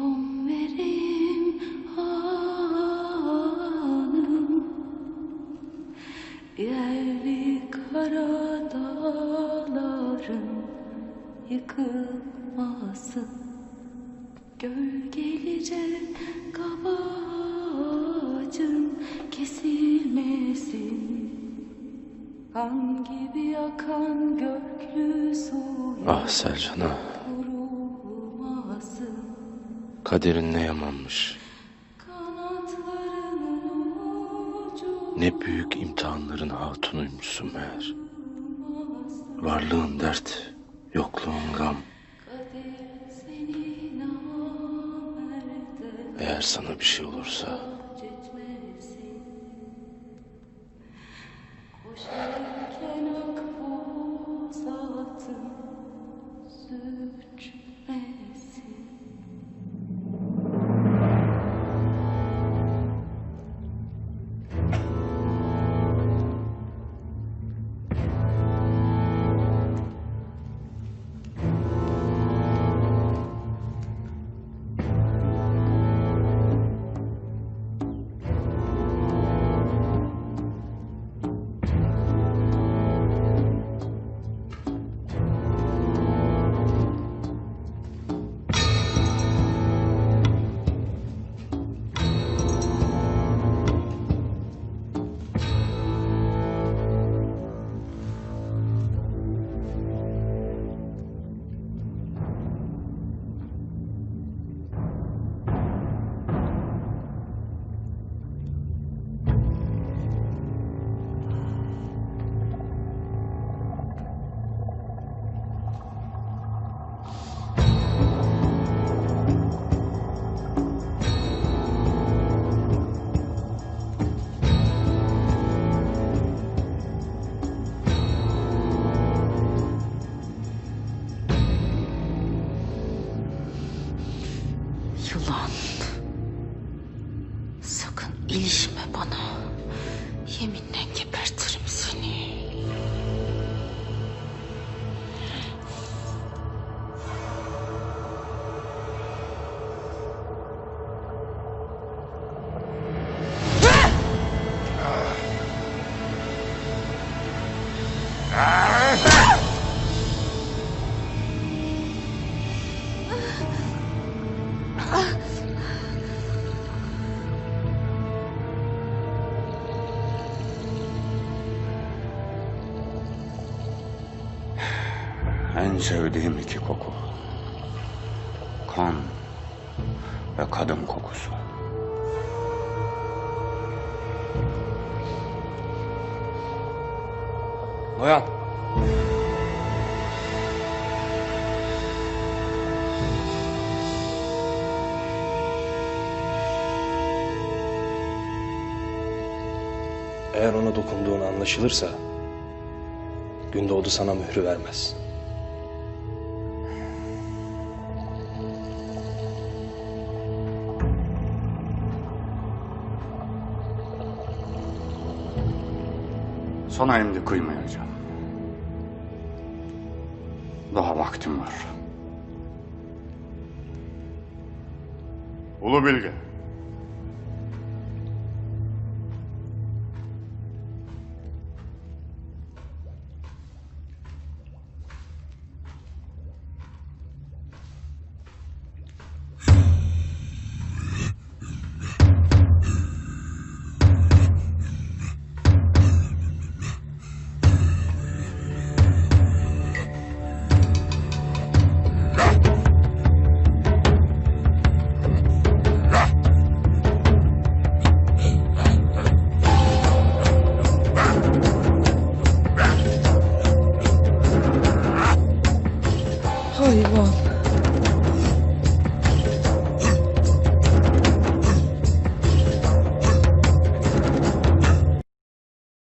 Son vereyim hanım, yerli kara dağların yıkılmasın, gölgelice kabacın kesilmesin, kan gibi akan göklü suya Ah Selcan'a, kaderin ne yamanmış. Ne büyük imtihanların hatunuymuşsun meğer. Varlığın dert, yokluğun gam. Eğer sana bir şey olursa yılan, sakın ilişme bana. Yeminle gebertirim seni. En sevdiğim iki koku. Kan ve kadın kokusu. Noyan. Eğer ona dokunduğun anlaşılırsa Gündoğdu sana mührü vermez. Sana şimdi kıymayacağım. Daha vaktim var. Ulu Bilge.